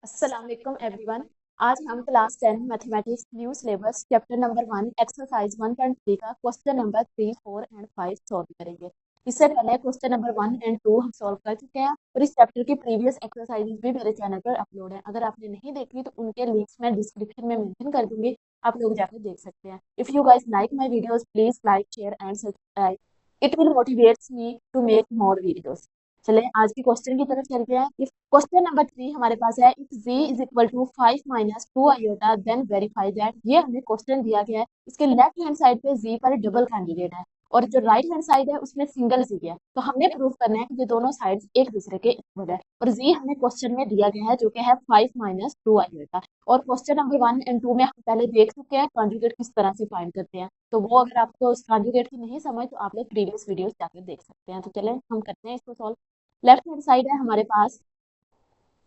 अस्सलाम वालेकुम एवरीवन। आज हम class 10 mathematics new syllabus chapter number 1 exercise 1.3 का क्वेश्चन नंबर 3, 4 एंड 5 सॉल्व करेंगे। इससे पहले क्वेश्चन नंबर 1 एंड 2 हम सॉल्व कर चुके हैं और इस चैप्टर की प्रीवियस एक्सरसाइजेज भी मेरे चैनल पर अपलोड है। अगर आपने नहीं देखी तो उनके लिंक्स मैं डिस्क्रिप्शन में मेंशन कर दूंगी, आप लोग जाकर देख सकते हैं। If you guys like my videos please like share and subscribe, it will motivates me to make more videos. चले आज के क्वेश्चन की तरफ चलते हैं। इफ क्वेश्चन नंबर 3 हमारे पास है, if z is equal to 5 minus 2 iota then verify that. ये हमें क्वेश्चन दिया गया है, इसके लेफ्ट हैंड साइड पे z पर डबल कैंडिडेट है और जो राइट हैंड साइड है उसमें सिंगल z है। तो हमने प्रूव करना है कि ये दोनों साइड्स एक दूसरे के इक्वल है और z हमें क्वेश्चन में दिया गया है जो कि है 5 माइनस 2 आयोटा। और क्वेश्चन नंबर 1 एंड 2 में हम पहले देख चुके हैं कॉन्जुगेट किस तरह से फाइंड करते हैं, तो वो अगर आपको उस कॉन्जुगेट की नहीं समझ तो आप लोग प्रीवियस वीडियोस जाकर देख सकते हैं। तो चलें हम करते हैं इसको सॉल्व। लेफ्ट हैंड साइड है हमारे पास,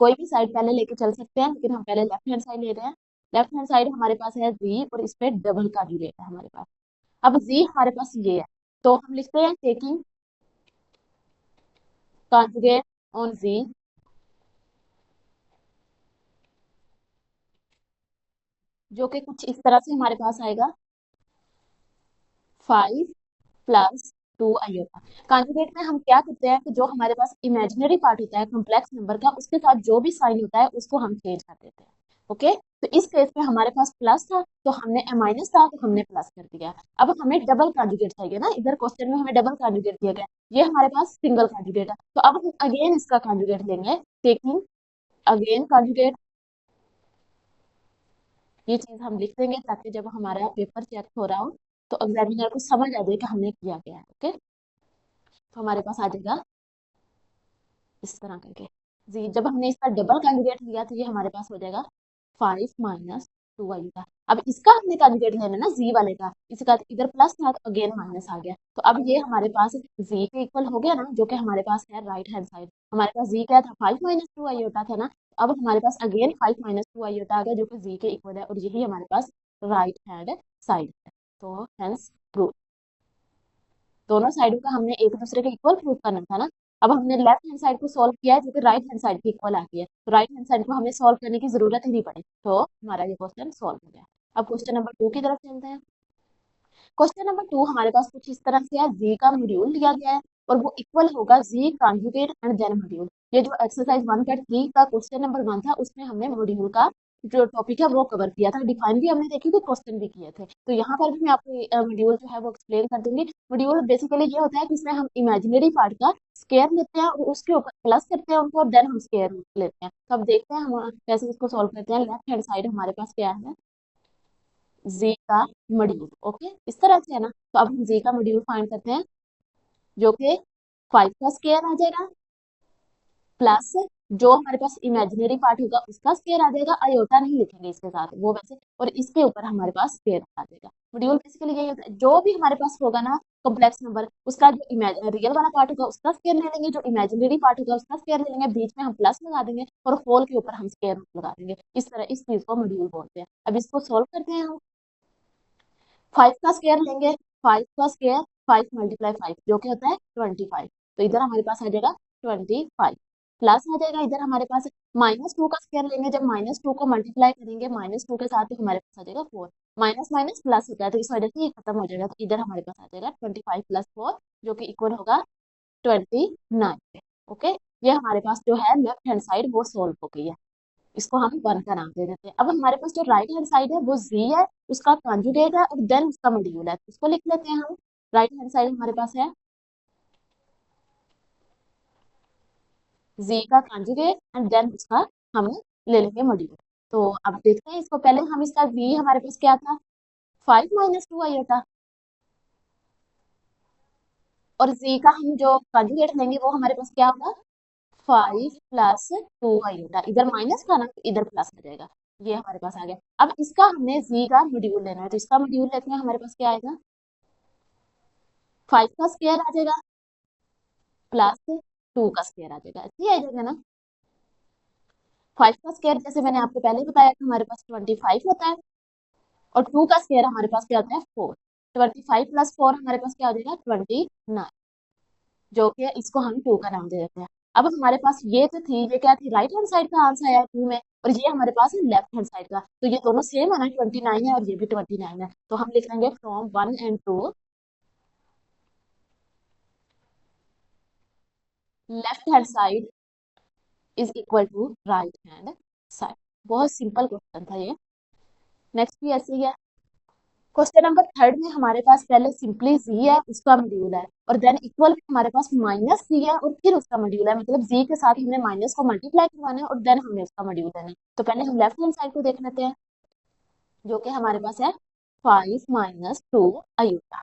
कोई भी साइड पहले लेके चल सकते हैं लेकिन हम पहले लेफ्ट हैंड साइड ले रहे हैं। लेफ्ट हैंड साइड हमारे पास है जी और इस पे डबल कॉन्जुगेट है हमारे पास। अब जी हमारे पास ये है तो हम लिखते हैं टेकिंग कॉन्जुगेट ऑन जी, जो कि कुछ इस तरह से हमारे पास आएगा 5 प्लस 2 आयोटा। कॉन्जुगेट में हम क्या करते हैं कि जो हमारे पास इमेजिनरी पार्ट होता है कॉम्प्लेक्स नंबर का, उसके साथ जो भी साइन होता है उसको हम चेंज कर देते हैं। ओके, तो इस केस में हमारे पास प्लस था तो हमने माइनस था तो हमने प्लस कर दिया। अब हमें डबल कॉन्जुगेट चाहिए ना, इधर क्वेश्चन में हमें डबल कॉन्जुगेट दिया गया, ये हमारे पास सिंगल कॉन्जुगेट है तो अब हम अगेन इसका कॉन्जुगेट लेंगे, टेकिंग अगेन कॉन्जुगेट। ये चीज हम लिख देंगे ताकि जब हमारा पेपर चेक हो रहा हो तो एग्जामिनर को समझ आ जाए कि हमने किया गया है। ओके, तो हमारे पास आ जाएगा इस तरह करके जी। जब हमने इसका डबल कॉन्जुगेट लिया तो ये हमारे पास हो जाएगा 5 माइनस 2 आएगा। अब इसका हमने कॉन्जुगेट लेना ना जी वाले का, इसका तो इधर प्लस था तो अगेन माइनस आ गया, तो अब ये हमारे पास जी के इक्वल हो गया ना, जो कि हमारे पास है राइट हैंड साइड। हमारे पास जी क्या था, 5 माइनस 2 आयोटा था ना, अब हमारे पास अगेन 5 माइनस 2 आयोटा आ गया जो कि जी के इक्वल है और यही हमारे पास राइट हैंड साइड है। तो हेंस प्रूफ, दोनों साइडों का हमने एक दूसरे के इक्वल प्रूफ करना था ना। अब हमने लेफ्ट हैंड साइड को सॉल्व किया है जो कि राइट हैंड साइड की इक्वल आती है, तो राइट हैंड साइड को हमें सॉल्व करने की जरूरत ही नहीं पड़ी, तो हमारा ये क्वेश्चन सॉल्व हो गया। अब क्वेश्चन नंबर 2 की तरफ चलते हैं। क्वेश्चन नंबर 2 हमारे पास कुछ इस तरह से है, जी का मॉड्यूल दिया गया है और वो इक्वल होगा z conjugate and then module. ये जो एक्सरसाइज 1.3 का क्वेश्चन नंबर 1 था उसमें हमने मॉड्यूल का जो टॉपिक है वो कवर किया था, डिफाइन भी हमने देखी थी, क्वेश्चन भी किए थे। तो यहाँ पर भी मैं आपको मॉड्यूल जो है वो एक्सप्लेन कर दूंगी। मॉड्यूल बेसिकली ये होता है कि इसमें हम इमेजिनरी पार्ट का स्केयर लेते हैं और उसके ऊपर प्लस करते हैं उनको और देन हम स्केयर लेते हैं। तो अब देखते हैं हम कैसे इसको सॉल्व करते हैं। लेफ्ट हैंड साइड हमारे पास क्या है, जी का मॉड्यूल। ओके, इस तरह से है ना, तो अब हम जी का मॉड्यूल फाइंड करते हैं जो कि 5 का स्केयर आ जाएगा प्लस जो हमारे पास इमेजिनरी पार्ट होगा उसका स्केयर आ जाएगा, आयोटा नहीं लिखेंगे इसके साथ वो वैसे, और इसके ऊपर हमारे पास स्केयर आ जाएगा। मॉड्यूल बेसिकली यही होता है, जो भी हमारे पास होगा ना कॉम्प्लेक्स नंबर, उसका जो रियल वाला पार्ट होगा उसका स्केयर ले लेंगे, जो इमेजिनरी पार्ट होगा उसका स्केयर ले लेंगे, बीच में हम प्लस लगा देंगे और होल के ऊपर हम स्केयर लगा देंगे। इस तरह इस चीज को मॉड्यूल बोलते हैं। अब इसको सोल्व करते हैं हम। 5 का स्केयर लेंगे, 5 का स्केयर 5 मल्टीप्लाई 5 जो कि होता है 25, तो इधर हमारे पास आ जाएगा 25 प्लस आ जाएगा इधर हमारे पास माइनस 2 का स्केयर लेंगे, जब माइनस 2 को मल्टीप्लाई करेंगे माइनस 2 के साथ तो हमारे पास आ जाएगा 4, माइनस माइनस प्लस होता है तो इस वजह से ये खत्म हो जाएगा, तो इधर हमारे पास आ जाएगा 25 प्लस 4 जो कि इक्वल होगा 29। ओके, ये हमारे पास जो है लेफ्ट हैंड साइड वो सोल्व हो गई है, इसको हम 1 का नाम दे देते हैं। अब हमारे पास जो राइट हैंड साइड है वो जी है, उसका कॉन्जुगेट है और देन उसका मॉड्यूल है, तो उसको लिख लेते हैं हम। राइट हैंड साइड हमारे पास है जी का कॉन्जुगेट एंड देन उसका हम ले लेंगे मॉड्यूल। तो अब देखते हैं इसको, पहले हम इसका जी हमारे पास क्या था 5 माइनस 2 आयोटा, और जी का हम जो कॉन्जुगेट लेंगे वो हमारे पास क्या होगा 5 प्लस 2 आयोटा, इधर माइनस था ना तो इधर प्लस आ जाएगा, ये हमारे पास आ गया। अब इसका हमने जी का मॉड्यूल लेना है तो इसका मॉड्यूल लेते हैं, हमारे पास क्या आएगा 5 का स्क्वायर आ जाएगा प्लस 2 का स्क्वायर आ जाएगा, ऐसे ही आ जाएगा ना। 5 का स्क्वायर जैसे मैंने आपको पहले बताया कि हमारे पास 25 होता है और 2 का स्क्वायर हमारे पास क्या होता है 4, 25 प्लस 4 हमारे पास क्या हो जाएगा 29, जो कि इसको हम 2 का नाम दे देते हैं। अब हमारे पास ये जो थी, ये क्या थी, राइट हैंड साइड का आंसर आया 2 में, और ये हमारे पास है लेफ्ट हैंड साइड का, तो ये दोनों सेम है ना, 29 है और ये भी 29 है, तो हम लिख लेंगे from 1 and 2 left hand side is equal to right hand side. बहुत सिंपल क्वेश्चन था ये। नेक्स्ट भी ऐसे ही है। क्वेश्चन नंबर थर्ड में हमारे पास पहले सिंपली जी है, उसका मॉड्यूल है, और देन इक्वल में हमारे पास माइनस जी है और फिर उसका मॉड्यूल है, मतलब जी के साथ हमने माइनस को मल्टीप्लाई करवाना है और देन हमने उसका मॉड्यूल देना है। तो पहले हम लेफ्ट हैंड साइड को देख लेते हैं, जो कि हमारे पास है 5 minus 2 iota.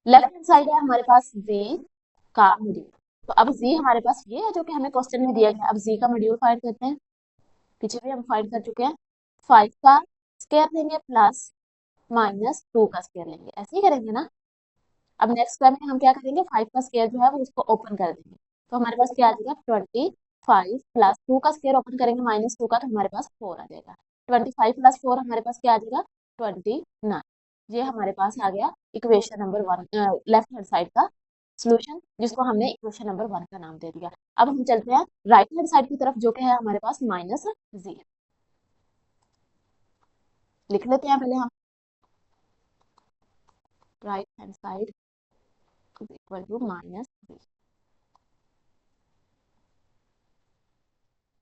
Left hand side है हमारे पास जी का मॉड्यूल। तो अब जी हमारे पास ये है जो कि हमें क्वेश्चन में दिया गया। अब जी का मॉड्यूल फाइंड करते हैं। पीछे भी हम फाइंड कर चुके हैं। 5 का स्क्वायर लेंगे प्लस माइनस 2 का स्क्वायर लेंगे, ऐसे ही करेंगे ना। अब नेक्स्ट स्टेप में हम क्या करेंगे, 5 का स्क्वायर जो है वो उसको ओपन कर देंगे, तो हमारे पास क्या आ जाएगा, 25 प्लस 2 का स्क्वायर ओपन करेंगे माइनस 2 का, तो हमारे पास 4 आ जाएगा। 25 प्लस 4 हमारे पास क्या आ जाएगा, 29। ये हमारे पास आ गया equation number 1, left hand side का सोल्यूशन, जिसको हमने इक्वेशन नंबर 1 का नाम दे दिया। अब हम चलते हैं राइट हैंड साइड की तरफ, जो कि है हमारे पास माइनस जी। लिख लेते हैं पहले हम, right hand side is equal to minus G.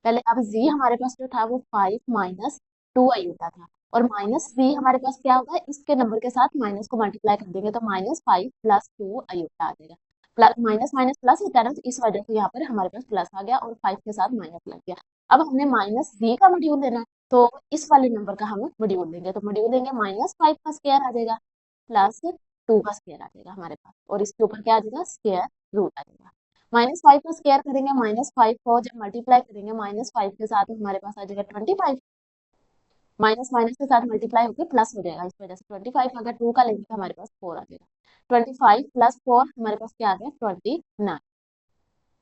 पहले अब z हमारे पास जो था वो 5 माइनस 2 आयोटा था, और माइनस v हमारे पास क्या होगा, इसके नंबर के साथ माइनस को मल्टीप्लाई कर देंगे, तो -5 प्लस 2 आयोटा आ जाएगा। प्लस माइनस माइनस प्लस होता है ना, तो इस वजह से यहाँ पर हमारे पास प्लस आ गया और 5 के साथ माइनस लग गया। अब हमने माइनस v का मॉड्यूल लेना है, तो इस वाले नंबर का हम मॉड्यूल लेंगे, तो मॉड्यूल लेंगे -5 का स्क्वायर आ जाएगा प्लस 2 का स्क्वायर आ जाएगा हमारे पास, और इसके ऊपर क्या आ जाएगा, स्क्वायर रूट आ जाएगा। -5 का स्क्वायर करेंगे, -5 को जब मल्टीप्लाई करेंगे -5 के साथ, तो हमारे पास आ जाएगा 25, माइनस माइनस के साथ मल्टीप्लाई होकर प्लस हो जाएगा, इस वजह से 25। अगर 2 का लेंगे तो हमारे पास 4 आ जाएगा। 25 प्लस 4 हमारे पास क्या आ गया, 29।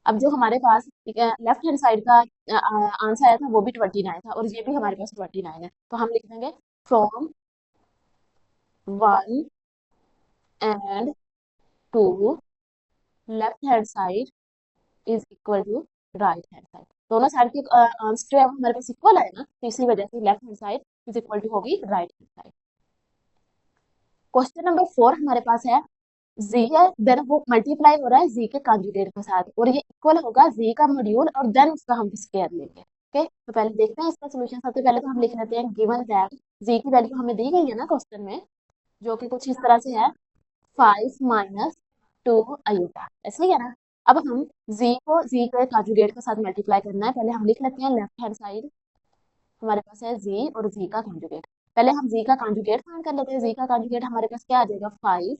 अब जो हमारे पास लेफ्ट हैंड साइड का आंसर आया था वो भी 29 था, और ये भी हमारे पास 29 है, तो हम लिख देंगे from 1 and 2 left hand side is equal to right hand side. दोनों साइड के आंसर जो है वो हमारे पास इक्वल है ना, तो इसी वजह से left hand side is equal to होगी right hand side. Question number 4 हमारे पास है, जी है, देन वो मल्टीप्लाई हो रहा है जी के कॉन्जुगेट के साथ, और ये इक्वल होगा जी का मॉड्यूल और देन उसका हम स्क्वायर लेंगे। ओके, तो पहले देखते हैं इसका सोल्यूशन। सबसे पहले तो हम लिख लेते हैं गिवन दैट जी की वैल्यू हमें दी गई है ना क्वेश्चन में, जो कि कुछ इस तरह से है 5 माइनस 2 आयोटा, ऐसे ही है ना। अब हम जी के कॉन्जुगेट के साथ मल्टीप्लाई करना है। पहले हम लिख लेते हैं लेफ्ट हैंड साइड, हमारे पास है जी और जी का कॉन्जुगेट। पहले हम जी का कॉन्जुगेट फाइंड कर लेते हैं। जी का कॉन्जुगेट हमारे पास क्या आ जाएगा, 5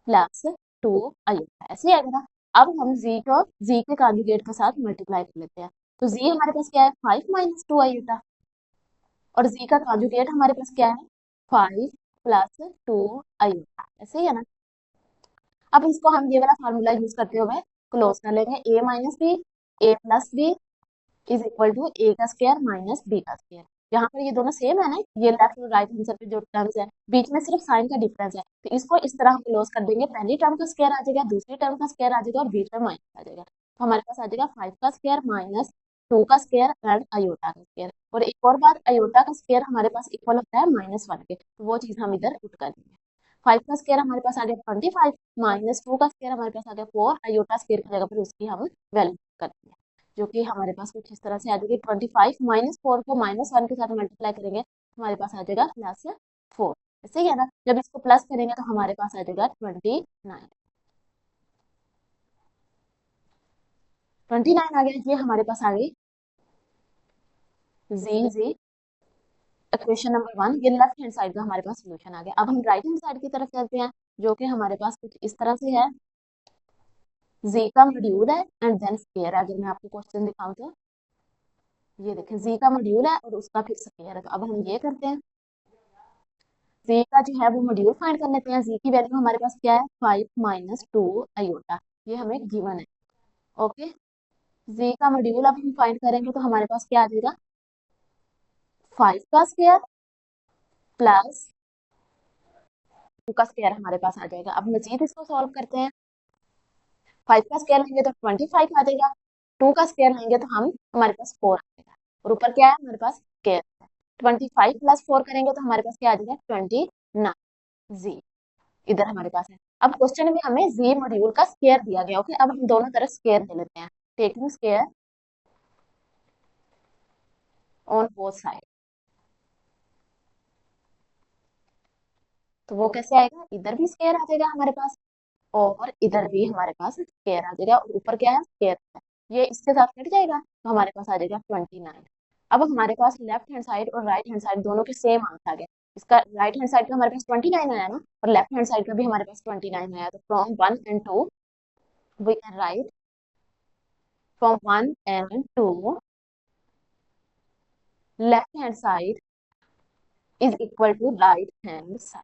प्लस 2 आयोटा, ऐसे ही आएगा ना। अब हम जी को जी के कॉन्जुगेट के साथ मल्टीप्लाई कर लेते हैं, तो जी हमारे पास क्या है, 5 माइनस 2 आयोटा, और जी का कॉन्जुगेट हमारे पास क्या है, 5 प्लस 2 आयोटा, ऐसे ही है ना। अब इसको हम ये वाला फार्मूला यूज करते हुए क्लोज कर लेंगे, A minus B, A plus B is equal to A का स्क्वायर माइनस बी का स्क्वायर। यहाँ पर ये दोनों सेम है ना, ये लेफ्ट और राइट आंसर पे जो टर्म्स है, बीच में सिर्फ साइन का डिफरेंस है, तो इसको इस तरह हम क्लोज कर देंगे। पहली टर्म का स्क्वायर आ जाएगा, दूसरी टर्म का स्क्वायर आ जाएगा, और बीच में माइनस आ जाएगा, तो हमारे पास आ जाएगा 5 का स्क्वायर माइनस 2 का स्क्वायर एंड अयोटा का स्क्वायर। और एक और बात, अयोटा का स्क्वायर हमारे पास इक्वल होता है -1 के, तो वो चीज हम इधर पुट कर देंगे। 5 का स्क्वायर हमारे पास आ गया 25, माइनस 2 का स्क्वायर हमारे पास आ गया 4, अयोटा स्क्वायर की जगह पर उसकी हम वैल्यू कर देंगे, जो कि हमारे पास कुछ इस तरह से आ जाएगी 25 -4 को -1 के साथ मल्टीप्लाई करेंगे, हमारे पास आ जाएगा +4, ऐसे ही है ना। जब इसको प्लस करेंगे तो हमारे पास आ जाएगा 29। 29 आ गया, ये हमारे पास आ गई जी जी इक्वेशन नंबर 1। ये लेफ्ट हैंड साइड का हमारे पास सोल्यूशन आ गया। अब हम राइट हैंड साइड की तरफ चलते हैं, जो कि हमारे पास कुछ इस तरह से है। जी का मॉड्यूल है एंड देन स्क्वायर। अगर मैं आपको क्वेश्चन दिखाऊं तो ये देखें, जी का मॉड्यूल है और उसका फिर स्क्वायर है, तो अब हम ये करते हैं, जी का जो है वो मॉड्यूल फाइंड कर लेते हैं। जी की वैल्यू हमारे पास क्या है, 5 माइनस 2 आयोटा, ये हमें गिवन है। ओके, जी का मॉड्यूल अब हम फाइंड करेंगे, तो हमारे पास क्या आ जाएगा, 5 का स्क्वायर प्लस 2 का स्क्वायर हमारे पास आ जाएगा। अब मजीद इसको सॉल्व करते हैं। 5 का स्क्वायर लेंगे तो 25 आ जाएगा, 2 का स्क्वायर लेंगे तो हमारे पास 4 आ जाएगा, और ऊपर क्या है हमारे पास स्क्वायर। 25 प्लस 4 करेंगे तो हमारे पास क्या आ जाएगा 29 जी, इधर हमारे पास है। अब क्वेश्चन में हमें जी मॉड्यूल का स्क्वायर दिया गया। ओके, अब हम दोनों तरफ स्क्वायर ले लेते हैं, taking square on both side. तो वो कैसे आएगा, इधर भी स्क्वायर आ जाएगा हमारे पास और इधर भी हमारे पास स्क्वायर आ जाएगा, और ऊपर क्या है स्क्वायर है, ये इसके साथ कट जाएगा तो हमारे पास आ जाएगा 29। अब हमारे पास लेफ्ट हैंड साइड और राइट हैंड साइड दोनों के सेम आंसर आ गए। इसका राइट हैंड साइड का हमारे पास 29 आया ना, और लेफ्ट हैंड साइड का भी हमारे पास 29 आया। तो from 1 and 2 we can write, from 1 and 2 left hand side is equal to right hand side.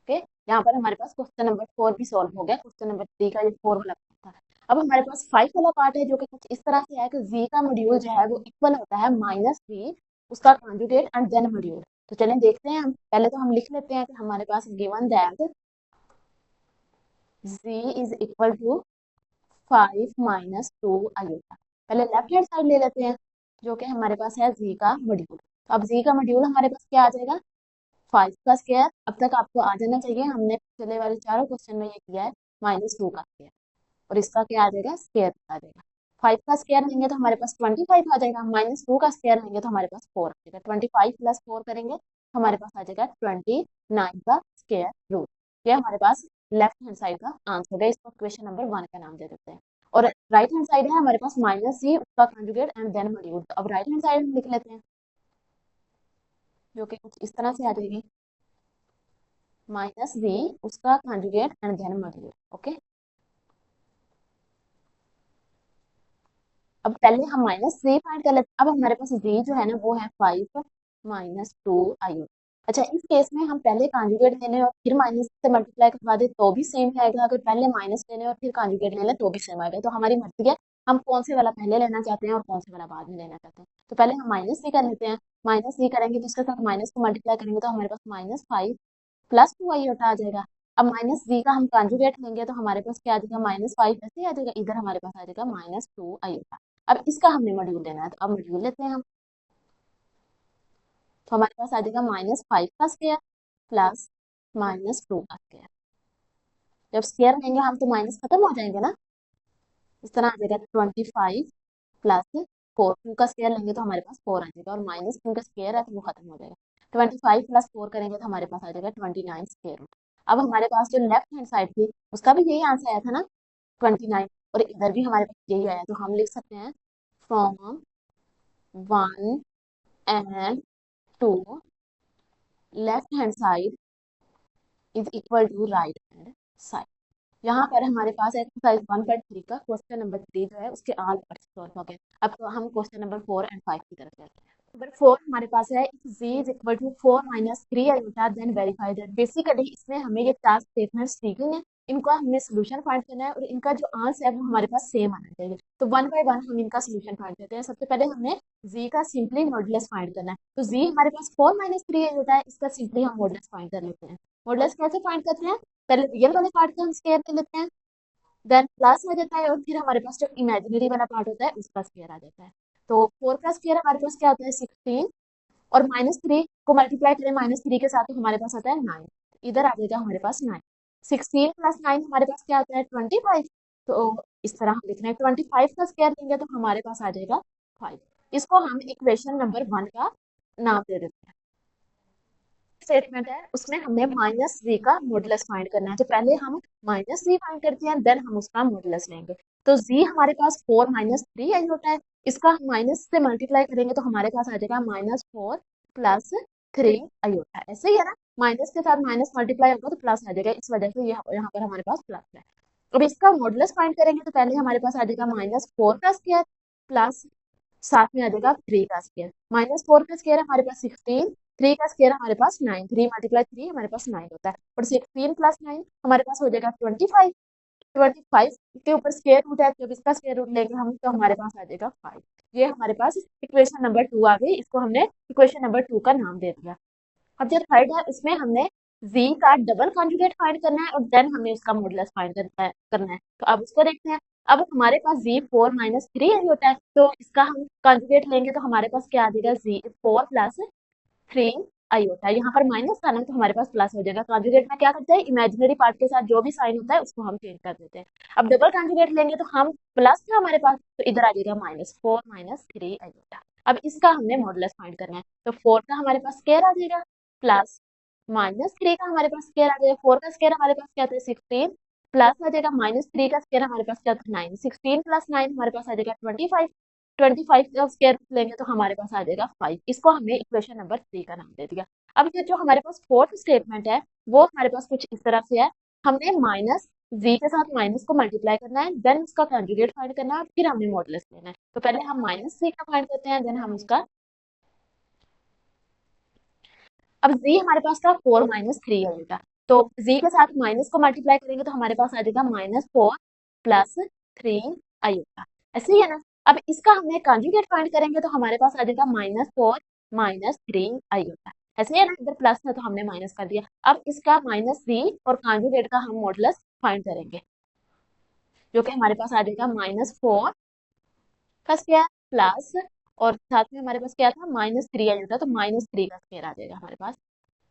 Okay, यहाँ पर हमारे पास क्वेश्चन नंबर 4 भी सॉल्व हो गया। क्वेश्चन नंबर 3 का ये 4 वाला पार्ट था। अब हमारे पास 5 वाला पार्ट है जो कि कुछ इस तरह से है कि z का मॉड्यूल जो है वो इक्वल होता है -v उसका कॉन्जुगेट एंड देन मॉड्यूल। तो चलें देखते हैं, हम पहले तो हम लिख लेते हैं कि हमारे पास given that z is equal to 5 - 2 iota. पहले लेफ्ट हैंड साइड ले लेते हैं जो कि हमारे पास है z का मॉड्यूल। तो अब z का मॉड्यूल हमारे पास क्या आ जाएगा 5 का स्क्वायर। अब तक आपको आ जाना चाहिए, हमने पिछले वाले चारों क्वेश्चन में ये किया है -2 का स्क्वायर, और इसका क्या आ जाएगा स्क्वायर आ जाएगा। 5 का स्क्वायर लेंगे तो हमारे पास 25 आ जाएगा, -2 का स्क्वायर लेंगे तो हमारे पास 4 आ जाएगा। 25 प्लस 4 करेंगे तो हमारे पास आ जाएगा 29 का स्क्वायर रूट। ये हमारे पास लेफ्ट हैंड साइड का आंसर है, इसको क्वेश्चन नंबर 1 का नाम दे देते हैं। और राइट हैंड साइड है हमारे पास -c उसका कॉन्जुगेट एंड देन मॉड्यूल। अब राइट हैंड साइड लिख लेते हैं जो कि कुछ इस तरह से आ जाएगी, -v उसका conjugate and then module. Okay, अब पहले हम -c फाइंड कर लेते हैं। अब हमारे पास v जो है ना वो है 5 - 2 आयु। अच्छा, इस केस में हम पहले कॉन्जुगेट लेने और फिर माइनस से मल्टीप्लाई करवा दे तो भी सेम ही आएगा, अगर पहले माइनस लेने और फिर कॉन्जुगेट ले लें तो भी सेम आएगा। तो हमारी मर्जी है हम कौन से वाला पहले लेना चाहते हैं और कौन से वाला बाद में लेना चाहते हैं। तो पहले हम -c कर लेते हैं, -c करेंगे तो इसके साथ माइनस को मल्टीप्लाई करेंगे तो हमारे पास -5 प्लस 2 आयोटा आ जाएगा। अब -v का हम कॉन्जुगेट लेंगे तो हमारे पास क्या आ जाएगा -5 ऐसे ही आ जाएगा, इधर हमारे पास आ जाएगा -2 आयोटा। अब इसका हमने मॉड्यूल लेना है, तो अब मॉड्यूल लेते हैं हम। तो हमारे पास आ जाएगा -5 का स्क्वायर प्लस -2 का स्क्वायर। जब स्क्वायर लेंगे हम तो माइनस खत्म हो जाएंगे ना, इस तरह आ जाएगा 25 प्लस 4। 2 का स्क्वायर लेंगे तो हमारे पास 4 आ जाएगा, और -2 का स्क्वायर है तो वो खत्म हो जाएगा। 25 प्लस 4 करेंगे तो हमारे पास आ जाएगा 29 स्क्वायर रूट। अब हमारे पास जो लेफ्ट हैंड साइड थी उसका भी यही आंसर आया था ना 29, और इधर भी हमारे पास यही आया। तो हम लिख सकते हैं from 1 and 2 left hand side is equal to right hand side. यहाँ पर हमारे पास एक्सरसाइज 1.3 का क्वेश्चन नंबर 3 जो है उसके ऑल पार्ट्स सॉल्व हो गए। अब तो हम क्वेश्चन नंबर 4 and 5 की तरफ चलते हैं। नंबर 4 हमारे पास है if z is equal to 4 - 3 iota then verify that. Basically इसमें हमें ये चार स्टेटमेंट्स दी गई हैं, इनका हमने सोल्यूशन फाइंड करना है और इनका जो आंसर है वो हमारे पास सेम आना चाहिए। तो वन बाय वन हम इनका सोल्यूशन फाइंड करते हैं। सबसे पहले हमने z का सिंपली मॉडुलस फाइंड करना है। तो z हमारे पास 4 - 3 आयोटा है, इसका सिंपली हम मॉडुलस फाइंड कर लेते हैं। मॉडुलस कैसे फाइंड करते हैं, पहले रियल वाले पार्ट का हम स्क्वायर कर लेते हैं, देन प्लस आ जाता है, और फिर हमारे पास जो इमेजिनरी वाला पार्ट होता है उसका स्क्वायर आ जाता है। तो 4 का स्क्वायर हमारे पास क्या होता है 16, और -3 को मल्टीप्लाई करें -3 के साथ तो हमारे पास आता है 9, इधर आ जाएगा हमारे पास 9। 16 प्लस 9 हमारे पास क्या आता है 25। तो इस तरह हम लिख रहे हैं 25 का स्क्वायर लेंगे तो हमारे पास आ जाएगा 5। इसको हम इक्वेशन नंबर 1 का नाम दे देते हैं। स्टेटमेंट है उसमें हमने -v का मॉडुलस फाइंड करना है। तो पहले हम -v फाइंड करते हैं, देन हम उसका मॉडुलस लेंगे। तो z हमारे पास 4 - 3 आई होता है, इसका हम माइनस से मल्टीप्लाई करेंगे तो हमारे पास आ जाएगा -4 प्लस 3 आयोटा। ऐसे ही है ना, माइनस के साथ माइनस मल्टीप्लाई होगा तो प्लस आ जाएगा, इस वजह से यहाँ पर हमारे पास प्लस है। अब इसका मॉडुलस फाइंड करेंगे तो पहले हमारे पास आ जाएगा -4 का स्क्वायर प्लस साथ में आ जाएगा 3 का स्क्वायर। -4 का स्क्वायर हमारे पास 16, 3 का स्क्वायर हमारे पास 9, 3 × 3 हमारे पास 9 होता है, और 16 प्लस 9 हमारे पास हो जाएगा 25। 25 के ऊपर स्क्वायर रूट है, जब इसका स्क्वायर रूट लेंगे हम तो हमारे पास आ जाएगा 5। ये हमारे पास इक्वेशन नंबर 2 आ गई, इसको हमने इक्वेशन नंबर 2 का नाम दे दिया। अब जो थर्ड है उसमें हमने जी का डबल कॉन्जुगेट फाइंड करना है और देन हमें उसका मॉडुलस फाइंड करना है। तो अब उसको देखते हैं। अब हमारे पास जी 4 माइनस 3 होता है, तो इसका हम कॉन्जुगेट लेंगे तो हमारे पास क्या आ जाएगा, जी 4 प्लस 3 आई होता है। यहाँ पर माइनस का ना, तो हमारे पास प्लस हो जाएगा। कॉन्जुगेट में क्या करते हैं, इमेजिनरी पार्ट के साथ जो भी साइन होता है उसको हम चेंज कर देते हैं। अब डबल कॉन्जुगेट लेंगे तो हम प्लस था हमारे पास, तो इधर आ जाएगा माइनस 4 माइनस 3 आई होता। अब इसका हमने मॉडुलस फाइंड करना है, तो 4 का हमारे पास स्क्वायर आ जाएगा प्लस माइनस 3 का हमारे पास स्क्वायर आ जाएगा। 4 का स्क्वायर हमारे पास क्या था, 16 प्लस आ जाएगा माइनस 3 का स्क्वायर हमारे पास क्या था, 9। 16 प्लस 9 हमारे पास आ जाएगा 25। 25 का स्क्वायर रूट लेंगे तो हमारे पास आ जाएगा 5। इसको हमने इक्वेशन नंबर 3 का नाम दे दिया। अब ये जो हमारे पास फोर्थ स्टेटमेंट है वो हमारे पास कुछ इस तरह से है। हमने माइनस जी के साथ माइनस को मल्टीप्लाई करना है, देन उसका कॉन्जुगेट फाइंड करना है, फिर हमने मॉडुलस लेना है। तो पहले हम माइनस जी का फाइंड करते हैं, देन हम उसका। अब z हमारे पास था 4 माइनस 3 आएगा, तो z के साथ माइनस को मल्टीप्लाई करेंगे तो हमारे पास आ जाएगा -4 प्लस 3 आएगा। ऐसे ही है ना। अब इसका हमने कॉन्जुगेट फाइंड करेंगे तो हमारे पास आ जाएगा -4 माइनस 3 आएगा। ऐसे ही है ना, इधर प्लस है तो हमने माइनस कर दिया। अब इसका माइनस z और कॉन्जुगेट का हम मॉडुलस फाइंड करेंगे, जो कि हमारे पास आ जाएगा -4 का स्क्वायर प्लस, और साथ में हमारे पास क्या था, -3 आ जाता, तो -3 का स्क्वायर आ जाएगा हमारे पास।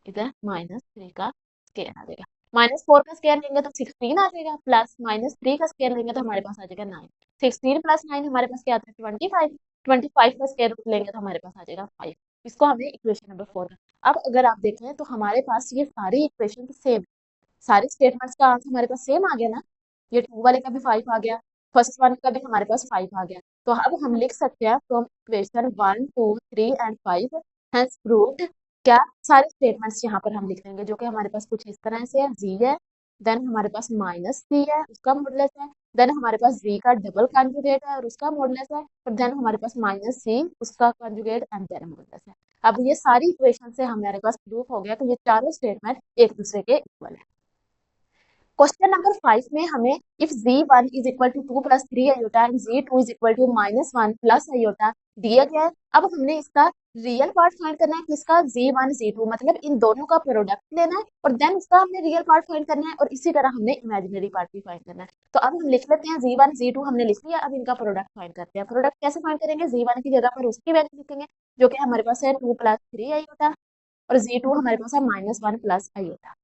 इधर -3 का स्क्वायर आ जाएगा। -4 का स्क्वायर लेंगे तो 16 आ जाएगा, प्लस -3 का स्क्वायर लेंगे तो हमारे पास आ जाएगा 9। 16 प्लस 9 हमारे पास क्या आता है, 25। 25 का स्क्वायर रूट लेंगे तो हमारे पास आ जाएगा 5। इसको हमने इक्वेशन नंबर 4 का। अब अगर आप देखें तो हमारे पास ये सारी इक्वेशन सेम, सारे स्टेटमेंट्स का आंसर हमारे पास सेम आ गया ना। ये 2 वाले का भी 5 आ गया, फर्स्ट वन का भी हमारे पास 5 आ गया। तो अब हम लिख सकते हैं from equation 1 2 3 and 5 has proved, क्या सारे स्टेटमेंट्स यहाँ पर हम लिख देंगे, जो कि हमारे पास कुछ इस तरह से है। जी है, देन हमारे पास माइनस सी है, उसका मॉडुलस है, देन हमारे पास जी का डबल कॉन्जुगेट है और उसका मॉडुलस है, और देन हमारे पास माइनस सी उसका कॉन्जुगेट एंड देन मॉडुलस है। अब ये सारी इक्वेशन से हमारे पास प्रूफ हो गया कि ये चारों स्टेटमेंट एक दूसरे के इक्वल है। क्वेश्चन नंबर 5 में हमें if z1 is equal to 2 plus 3 iota and z2 is equal to -1 plus iota दिया गया है। अब हमने इसका रियल पार्ट फाइंड करना है, किसका, z1 z2, मतलब इन दोनों का प्रोडक्ट लेना है और देन उसका हमने रियल पार्ट फाइंड करना है, और इसी तरह हमने इमेजिनरी पार्ट भी फाइंड करना है। तो अब हम लिख लेते हैं z1 z2 हमने लिख लिया। अब इनका प्रोडक्ट फाइंड करते हैं। प्रोडक्ट कैसे फाइंड करेंगे, z1 की जगह पर उसकी वैल्यू लिखेंगे, जो कि हमारे पास है 2 प्लस 3 आयोटा, और z2 हमारे पास है -1 प्लस आयोटा।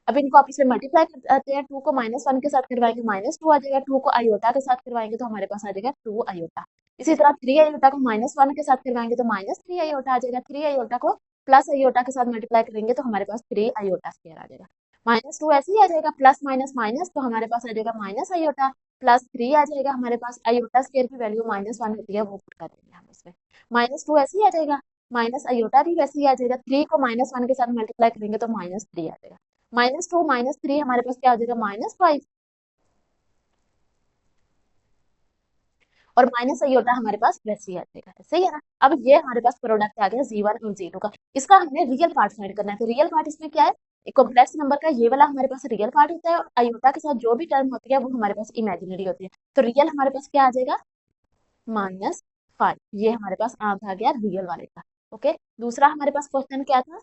अब इनको आपस में मल्टीप्लाई करते हैं, 2 को -1 के साथ करवाएंगे -2 आ जाएगा, 2 को आयोटा के साथ करवाएंगे तो हमारे पास आ जाएगा 2 आयोटा। इसी तरह 3 आयोटा को -1 के साथ करवाएंगे तो -3 आयोटा आ जाएगा। 3 आयोटा को प्लस आयोटा के साथ मल्टीप्लाई करेंगे तो हमारे पास 3 आयोटा स्क्वायर आ जाएगा। -2 ऐसे ही आ जाएगा, प्लस माइनस माइनस, तो हमारे पास आ जाएगा माइनस आयोटा, प्लस 3 आ जाएगा हमारे पास। आयोटा स्क्वायर की वैल्यू -1 होती है, वो पुट कर देंगे हम इसमें। -2 ऐसे ही आ जाएगा, माइनस आयोटा भी वैसे ही आ जाएगा। 3 को -1 के साथ मल्टीप्लाई करेंगे तो -3 आ जाएगा। -2 -3 हमारे पास क्या आ जाएगा, -5, और माइनस आयोटा हमारे पास वैसे ही आ जाएगा। सही है ना। अब ये हमारे पास प्रोडक्ट आ गया z1 और z2 का। इसका हमने रियल पार्ट फाइंड करना है। तो रियल पार्ट इसमें क्या है, एक कॉम्प्लेक्स नंबर का ये वाला हमारे पास रियल पार्ट होता है, और आयोटा के साथ जो भी टर्म होती है वो हमारे पास इमेजिनरी होती है। तो रियल हमारे पास क्या आ जाएगा, -5। ये हमारे पास आंसर आ गया रियल वाले का। ओके, दूसरा हमारे पास क्वेश्चन क्या था,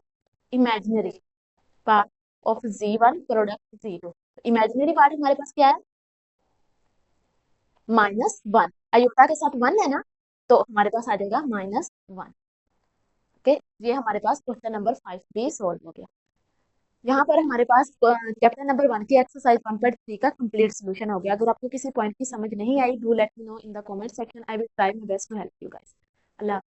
imaginary part of z1 product z2। Imaginary part हमारे पास क्या है, -1, आयोटा के साथ 1 है ना, तो हमारे पास आ जाएगा -1। ओके, ये हमारे पास क्वेश्चन नंबर 5 भी सोल्व हो गया। यहाँ पर हमारे पास चैप्टर नंबर 1 की एक्सरसाइज 1.3 का कंप्लीट सोल्यूशन हो गया। अगर आपको किसी पॉइंट की समझ नहीं आई, do let me know in the comment section, I will try my best to help you guys. Allah.